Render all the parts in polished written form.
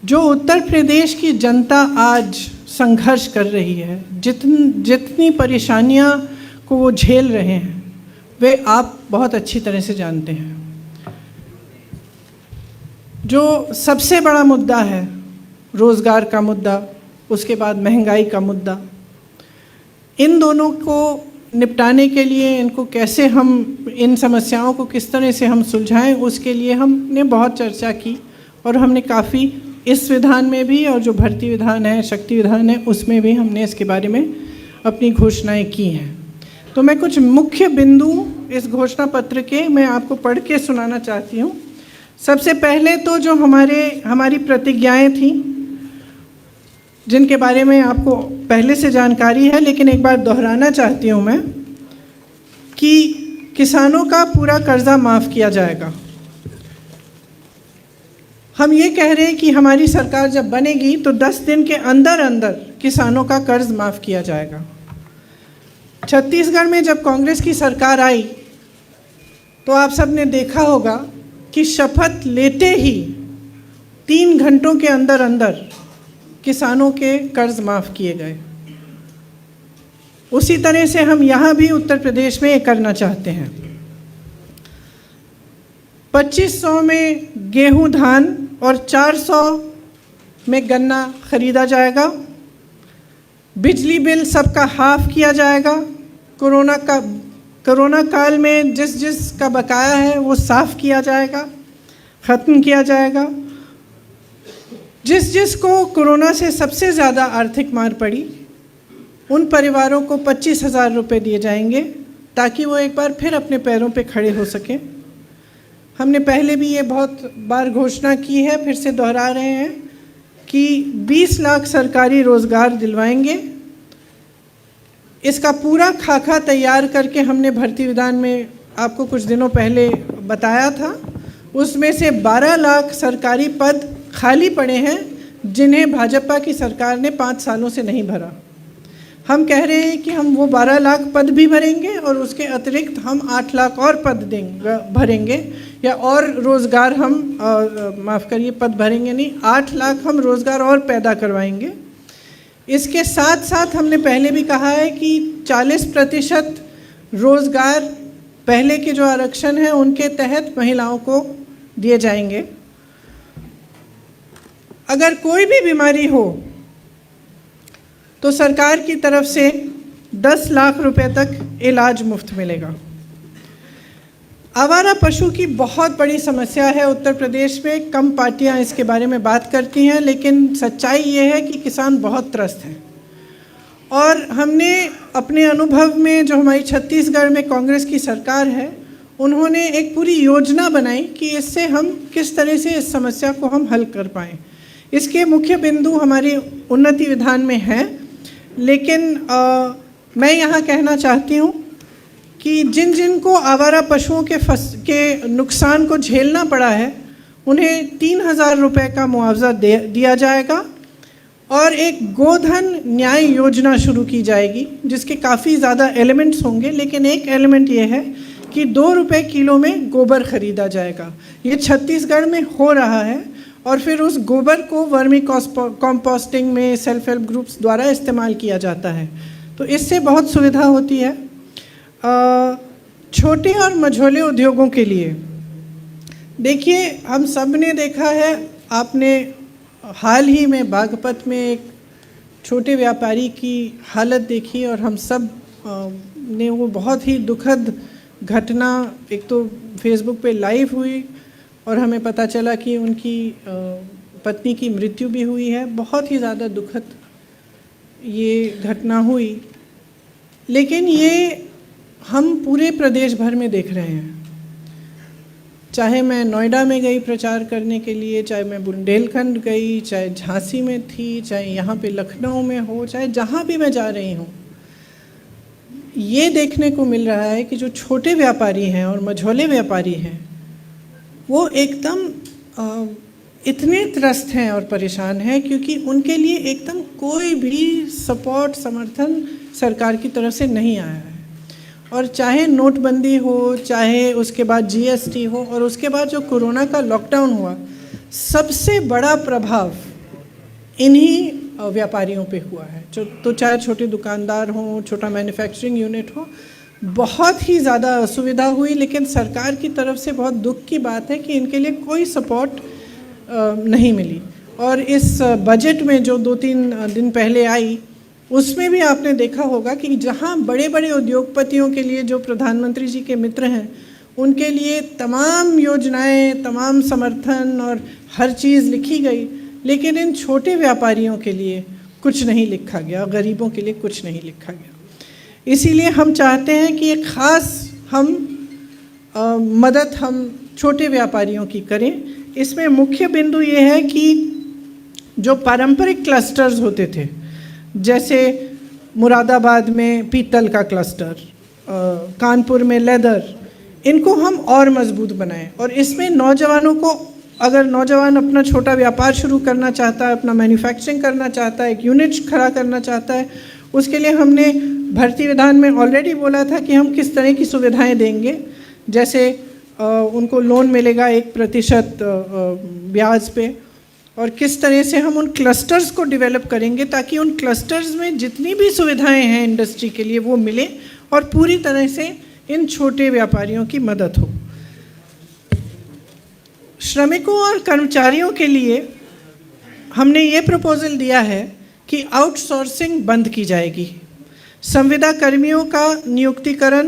जो उत्तर प्रदेश की जनता आज संघर्ष कर रही है, जितनी परेशानियां को वो झेल रहे हैं, वे आप बहुत अच्छी तरह से जानते हैं। जो सबसे बड़ा मुद्दा है रोज़गार का मुद्दा, उसके बाद महंगाई का मुद्दा, इन दोनों को निपटाने के लिए इनको कैसे हम, इन समस्याओं को किस तरह से हम सुलझाएं, उसके लिए हमने बहुत चर्चा की और हमने काफ़ी इस विधान में भी और जो भर्ती विधान है, शक्ति विधान है, उसमें भी हमने इसके बारे में अपनी घोषणाएं की हैं। तो मैं कुछ मुख्य बिंदु इस घोषणा पत्र के मैं आपको पढ़ के सुनाना चाहती हूँ। सबसे पहले तो जो हमारी प्रतिज्ञाएं थीं, जिनके बारे में आपको पहले से जानकारी है, लेकिन एक बार दोहराना चाहती हूँ मैं कि किसानों का पूरा कर्जा माफ़ किया जाएगा। हम ये कह रहे हैं कि हमारी सरकार जब बनेगी तो 10 दिन के अंदर अंदर किसानों का कर्ज माफ़ किया जाएगा। छत्तीसगढ़ में जब कांग्रेस की सरकार आई तो आप सब ने देखा होगा कि शपथ लेते ही 3 घंटों के अंदर अंदर किसानों के कर्ज माफ़ किए गए। उसी तरह से हम यहाँ भी उत्तर प्रदेश में ये करना चाहते हैं। 2500 में गेहूं, धान और 400 में गन्ना खरीदा जाएगा। बिजली बिल सबका हाफ किया जाएगा। कोरोना काल में जिस का बकाया है वो साफ़ किया जाएगा, ख़त्म किया जाएगा। जिस को कोरोना से सबसे ज़्यादा आर्थिक मार पड़ी, उन परिवारों को 25,000 रुपये दिए जाएंगे ताकि वो एक बार फिर अपने पैरों पे खड़े हो सकें। हमने पहले भी ये बहुत बार घोषणा की है, फिर से दोहरा रहे हैं कि 20 लाख सरकारी रोज़गार दिलवाएंगे। इसका पूरा खाका तैयार करके हमने भर्ती विधान में आपको कुछ दिनों पहले बताया था। उसमें से 12 लाख सरकारी पद खाली पड़े हैं जिन्हें भाजपा की सरकार ने 5 सालों से नहीं भरा। हम कह रहे हैं कि हम वो 12 लाख पद भी भरेंगे और उसके अतिरिक्त हम 8 लाख और पद भरेंगे, या और रोज़गार हम माफ़ करिए, पद भरेंगे नहीं, 8 लाख हम रोज़गार और पैदा करवाएंगे। इसके साथ साथ हमने पहले भी कहा है कि 40% रोज़गार पहले के जो आरक्षण हैं उनके तहत महिलाओं को दिए जाएंगे। अगर कोई भी बीमारी हो तो सरकार की तरफ से 10 लाख रुपए तक इलाज मुफ्त मिलेगा। आवारा पशु की बहुत बड़ी समस्या है उत्तर प्रदेश में। कम पार्टियां इसके बारे में बात करती हैं, लेकिन सच्चाई ये है कि किसान बहुत त्रस्त हैं। और हमने अपने अनुभव में, जो हमारी छत्तीसगढ़ में कांग्रेस की सरकार है, उन्होंने एक पूरी योजना बनाई कि इससे हम किस तरह से इस समस्या को हम हल कर पाएँ। इसके मुख्य बिंदु हमारी उन्नति विधान में हैं, लेकिन मैं यहाँ कहना चाहती हूँ कि जिन को आवारा पशुओं के नुकसान को झेलना पड़ा है, उन्हें 3,000 रुपये का मुआवजा दिया जाएगा और एक गोधन न्याय योजना शुरू की जाएगी, जिसके काफ़ी ज़्यादा एलिमेंट्स होंगे, लेकिन एक एलिमेंट ये है कि 2 रुपये किलो में गोबर खरीदा जाएगा। ये छत्तीसगढ़ में हो रहा है और फिर उस गोबर को वर्मी कंपोस्टिंग में सेल्फ हेल्प ग्रुप्स द्वारा इस्तेमाल किया जाता है। तो इससे बहुत सुविधा होती है। छोटे और मझोले उद्योगों के लिए देखिए, हम सब ने देखा है, आपने हाल ही में बागपत में एक छोटे व्यापारी की हालत देखी और हम सब ने वो बहुत ही दुखद घटना, एक तो फेसबुक पे लाइव हुई और हमें पता चला कि उनकी पत्नी की मृत्यु भी हुई है। बहुत ही ज़्यादा दुखद ये घटना हुई, लेकिन ये हम पूरे प्रदेश भर में देख रहे हैं। चाहे मैं नोएडा में गई प्रचार करने के लिए, चाहे मैं बुंदेलखंड गई, चाहे झांसी में थी, चाहे यहाँ पे लखनऊ में हो, चाहे जहाँ भी मैं जा रही हूँ, ये देखने को मिल रहा है कि जो छोटे व्यापारी हैं और मझोले व्यापारी हैं, वो एकदम इतने त्रस्त हैं और परेशान हैं क्योंकि उनके लिए एकदम कोई भी सपोर्ट, समर्थन सरकार की तरफ से नहीं आया है। और चाहे नोटबंदी हो, चाहे उसके बाद जीएसटी हो, और उसके बाद जो कोरोना का लॉकडाउन हुआ, सबसे बड़ा प्रभाव इन्हीं व्यापारियों पे हुआ है। तो चाहे छोटे दुकानदार हों, छोटा मैन्युफैक्चरिंग यूनिट हो, बहुत ही ज़्यादा असुविधा हुई। लेकिन सरकार की तरफ से बहुत दुख की बात है कि इनके लिए कोई सपोर्ट नहीं मिली। और इस बजट में जो 2-3 दिन पहले आई, उसमें भी आपने देखा होगा कि जहां बड़े बड़े उद्योगपतियों के लिए, जो प्रधानमंत्री जी के मित्र हैं, उनके लिए तमाम योजनाएं, तमाम समर्थन और हर चीज़ लिखी गई, लेकिन इन छोटे व्यापारियों के लिए कुछ नहीं लिखा गया, गरीबों के लिए कुछ नहीं लिखा गया। इसीलिए हम चाहते हैं कि एक ख़ास मदद हम छोटे व्यापारियों की करें। इसमें मुख्य बिंदु ये है कि जो पारंपरिक क्लस्टर्स होते थे, जैसे मुरादाबाद में पीतल का क्लस्टर, कानपुर में लेदर, इनको हम और मजबूत बनाएं। और इसमें नौजवानों को, अगर नौजवान अपना छोटा व्यापार शुरू करना चाहता है, अपना मैन्युफैक्चरिंग करना चाहता है, एक यूनिट खड़ा करना चाहता है, उसके लिए हमने भर्ती विधान में ऑलरेडी बोला था कि हम किस तरह की सुविधाएं देंगे। जैसे उनको लोन मिलेगा 1% ब्याज पे, और किस तरह से हम उन क्लस्टर्स को डेवलप करेंगे ताकि उन क्लस्टर्स में जितनी भी सुविधाएं हैं इंडस्ट्री के लिए वो मिले और पूरी तरह से इन छोटे व्यापारियों की मदद हो। श्रमिकों और कर्मचारियों के लिए हमने ये प्रपोजल दिया है कि आउटसोर्सिंग बंद की जाएगी। संविदा कर्मियों का नियमितीकरण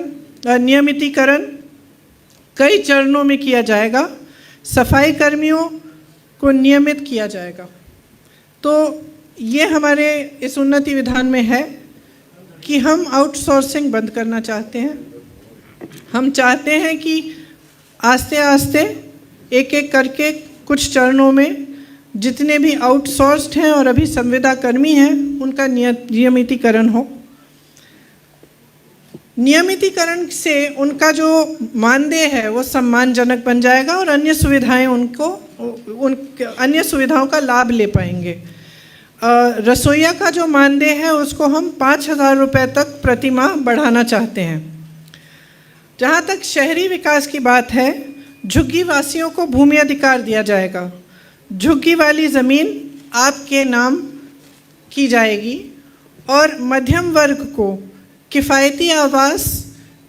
कई चरणों में किया जाएगा। सफाई कर्मियों को नियमित किया जाएगा। तो ये हमारे इस उन्नति विधान में है कि हम आउटसोर्सिंग बंद करना चाहते हैं। हम चाहते हैं कि आस्ते आस्ते एक एक करके कुछ चरणों में जितने भी आउटसोर्स्ड हैं और अभी संविदा कर्मी हैं उनका नियमितीकरण हो। नियमितीकरण से उनका जो मानदेय है वो सम्मानजनक बन जाएगा और अन्य सुविधाएं अन्य सुविधाओं का लाभ ले पाएंगे। रसोइया का जो मानदेय है उसको हम 5,000 रुपये तक प्रति माह बढ़ाना चाहते हैं। जहाँ तक शहरी विकास की बात है, झुग्गी वासियों को भूमि अधिकार दिया जाएगा। झुग्गी वाली ज़मीन आपके नाम की जाएगी और मध्यम वर्ग को किफ़ायती आवास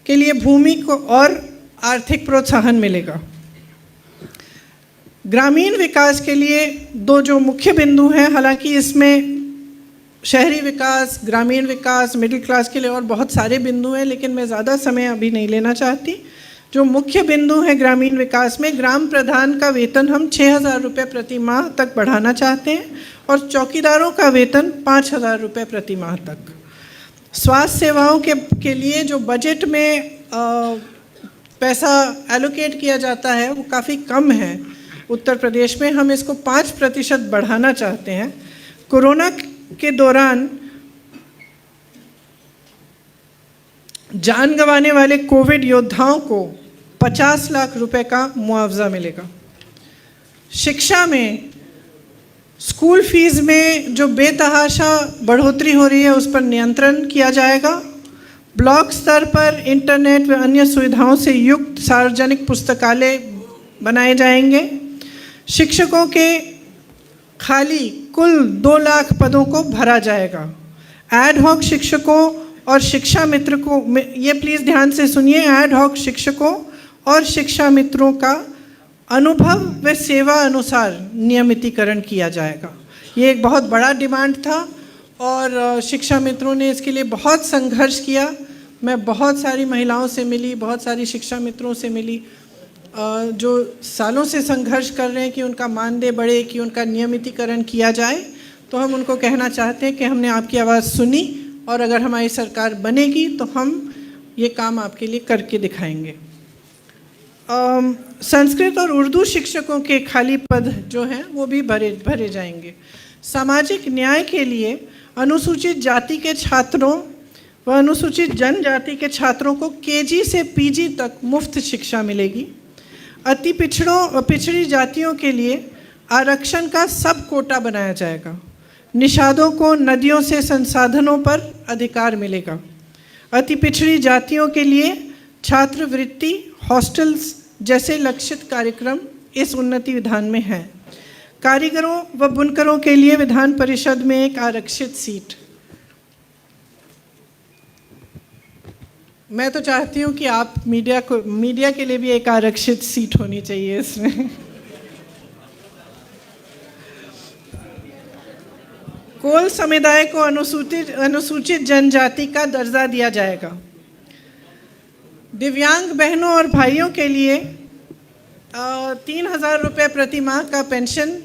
के लिए भूमि को और आर्थिक प्रोत्साहन मिलेगा। ग्रामीण विकास के लिए दो जो मुख्य बिंदु हैं, हालांकि इसमें शहरी विकास, ग्रामीण विकास, मिडिल क्लास के लिए और बहुत सारे बिंदु हैं, लेकिन मैं ज़्यादा समय अभी नहीं लेना चाहती। जो मुख्य बिंदु है ग्रामीण विकास में, ग्राम प्रधान का वेतन हम 6,000 रुपये प्रति माह तक बढ़ाना चाहते हैं और चौकीदारों का वेतन 5,000 रुपये प्रति माह तक। स्वास्थ्य सेवाओं के लिए जो बजट में पैसा एलोकेट किया जाता है वो काफ़ी कम है उत्तर प्रदेश में। हम इसको 5% बढ़ाना चाहते हैं। कोरोना के दौरान जान गंवाने वाले कोविड योद्धाओं को 50 लाख रुपए का मुआवजा मिलेगा। शिक्षा में स्कूल फीस में जो बेतहाशा बढ़ोतरी हो रही है उस पर नियंत्रण किया जाएगा। ब्लॉक स्तर पर इंटरनेट व अन्य सुविधाओं से युक्त सार्वजनिक पुस्तकालय बनाए जाएंगे। शिक्षकों के खाली कुल 2 लाख पदों को भरा जाएगा। एड हॉक शिक्षकों और शिक्षा मित्र को, ये प्लीज़ ध्यान से सुनिए, एड हॉक शिक्षकों और शिक्षा मित्रों का अनुभव व सेवा अनुसार नियमितीकरण किया जाएगा। ये एक बहुत बड़ा डिमांड था और शिक्षा मित्रों ने इसके लिए बहुत संघर्ष किया। मैं बहुत सारी महिलाओं से मिली, बहुत सारी शिक्षा मित्रों से मिली जो सालों से संघर्ष कर रहे हैं कि उनका मानदेय बढ़े, कि उनका नियमितीकरण किया जाए। तो हम उनको कहना चाहते हैं कि हमने आपकी आवाज़ सुनी और अगर हमारी सरकार बनेगी तो हम ये काम आपके लिए करके दिखाएंगे। संस्कृत और उर्दू शिक्षकों के खाली पद जो हैं वो भी भरे जाएंगे। सामाजिक न्याय के लिए अनुसूचित जाति के छात्रों व अनुसूचित जनजाति के छात्रों को केजी से पीजी तक मुफ्त शिक्षा मिलेगी। अति पिछड़ी जातियों के लिए आरक्षण का सब कोटा बनाया जाएगा। निषादों को नदियों से संसाधनों पर अधिकार मिलेगा। अति पिछड़ी जातियों के लिए छात्रवृत्ति, हॉस्टल्स जैसे लक्षित कार्यक्रम इस उन्नति विधान में हैं। कारीगरों व बुनकरों के लिए विधान परिषद में एक आरक्षित सीट। मैं तो चाहती हूँ कि आप मीडिया के लिए भी एक आरक्षित सीट होनी चाहिए इसमें। कोल समुदाय को अनुसूचित जनजाति का दर्जा दिया जाएगा। दिव्यांग बहनों और भाइयों के लिए 3,000 रुपये प्रति माह का पेंशन।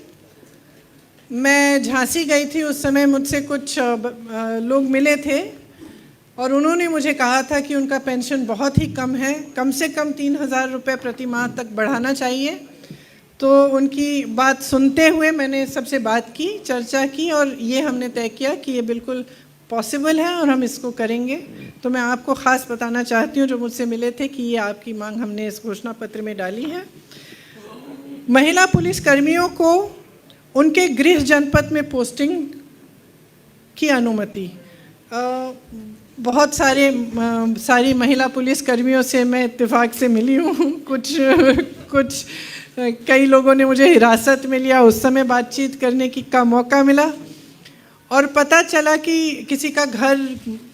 मैं झांसी गई थी, उस समय मुझसे कुछ लोग मिले थे और उन्होंने मुझे कहा था कि उनका पेंशन बहुत ही कम है, कम से कम 3,000 रुपये प्रति माह तक बढ़ाना चाहिए। तो उनकी बात सुनते हुए मैंने सबसे बात की, चर्चा की और ये हमने तय किया कि ये बिल्कुल पॉसिबल है और हम इसको करेंगे। तो मैं आपको ख़ास बताना चाहती हूँ जो मुझसे मिले थे कि ये आपकी मांग हमने इस घोषणा पत्र में डाली है। महिला पुलिस कर्मियों को उनके गृह जनपद में पोस्टिंग की अनुमति। बहुत सारी महिला पुलिस कर्मियों से मैं इत्तेफाक से मिली हूँ। कुछ कई लोगों ने मुझे हिरासत में लिया, उस समय बातचीत करने का मौका मिला और पता चला कि किसी का घर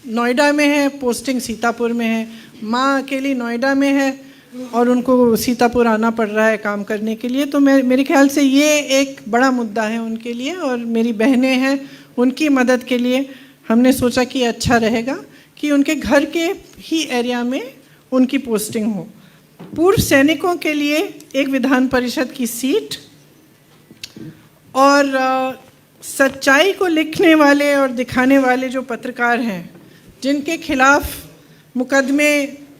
नोएडा में है, पोस्टिंग सीतापुर में है। माँ अकेली नोएडा में है और उनको सीतापुर आना पड़ रहा है काम करने के लिए। तो मेरे ख्याल से ये एक बड़ा मुद्दा है उनके लिए और मेरी बहनें हैं, उनकी मदद के लिए हमने सोचा कि अच्छा रहेगा कि उनके घर के ही एरिया में उनकी पोस्टिंग हो। पूर्व सैनिकों के लिए एक विधान परिषद की सीट और सच्चाई को लिखने वाले और दिखाने वाले जो पत्रकार हैं, जिनके खिलाफ मुकदमे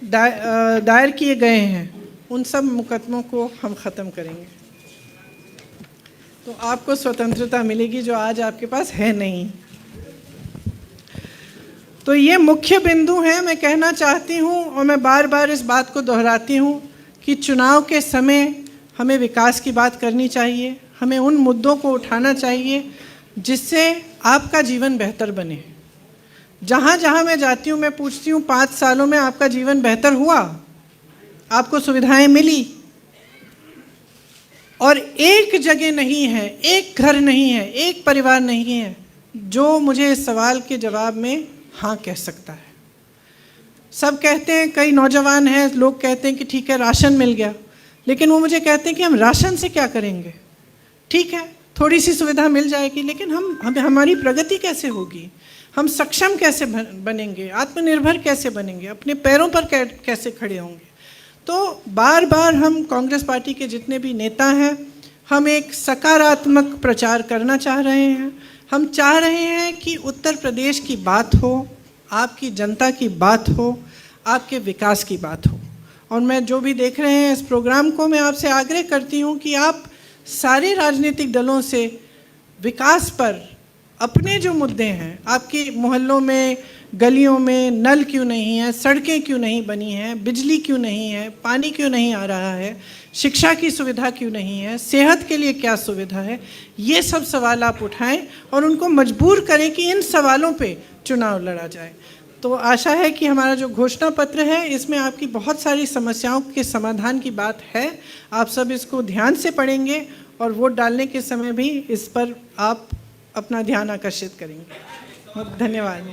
दायर किए गए हैं, उन सब मुकदमों को हम ख़त्म करेंगे। तो आपको स्वतंत्रता मिलेगी जो आज आपके पास है नहीं। तो ये मुख्य बिंदु हैं। मैं कहना चाहती हूँ और मैं बार बार इस बात को दोहराती हूँ कि चुनाव के समय हमें विकास की बात करनी चाहिए, हमें उन मुद्दों को उठाना चाहिए जिससे आपका जीवन बेहतर बने। जहाँ जहाँ मैं जाती हूँ मैं पूछती हूँ 5 सालों में आपका जीवन बेहतर हुआ, आपको सुविधाएं मिली? और एक जगह नहीं है, एक घर नहीं है, एक परिवार नहीं है जो मुझे इस सवाल के जवाब में हाँ कह सकता है। सब कहते हैं, कई नौजवान हैं, लोग कहते हैं कि ठीक है राशन मिल गया, लेकिन वो मुझे कहते हैं कि हम राशन से क्या करेंगे? ठीक है थोड़ी सी सुविधा मिल जाएगी, लेकिन हमारी प्रगति कैसे होगी? हम सक्षम कैसे बनेंगे? आत्मनिर्भर कैसे बनेंगे? अपने पैरों पर कैसे खड़े होंगे? तो बार बार हम कांग्रेस पार्टी के जितने भी नेता हैं, हम एक सकारात्मक प्रचार करना चाह रहे हैं। हम चाह रहे हैं कि उत्तर प्रदेश की बात हो, आपकी जनता की बात हो, आपके विकास की बात हो। और मैं जो भी देख रहे हैं इस प्रोग्राम को, मैं आपसे आग्रह करती हूं कि आप सारे राजनीतिक दलों से विकास पर अपने जो मुद्दे हैं, आपके मोहल्लों में, गलियों में नल क्यों नहीं है, सड़कें क्यों नहीं बनी हैं, बिजली क्यों नहीं है, पानी क्यों नहीं आ रहा है, शिक्षा की सुविधा क्यों नहीं है, सेहत के लिए क्या सुविधा है, ये सब सवाल आप उठाएं और उनको मजबूर करें कि इन सवालों पे चुनाव लड़ा जाए। तो आशा है कि हमारा जो घोषणा पत्र है इसमें आपकी बहुत सारी समस्याओं के समाधान की बात है। आप सब इसको ध्यान से पढ़ेंगे और वोट डालने के समय भी इस पर आप अपना ध्यान आकर्षित करेंगे। धन्यवाद।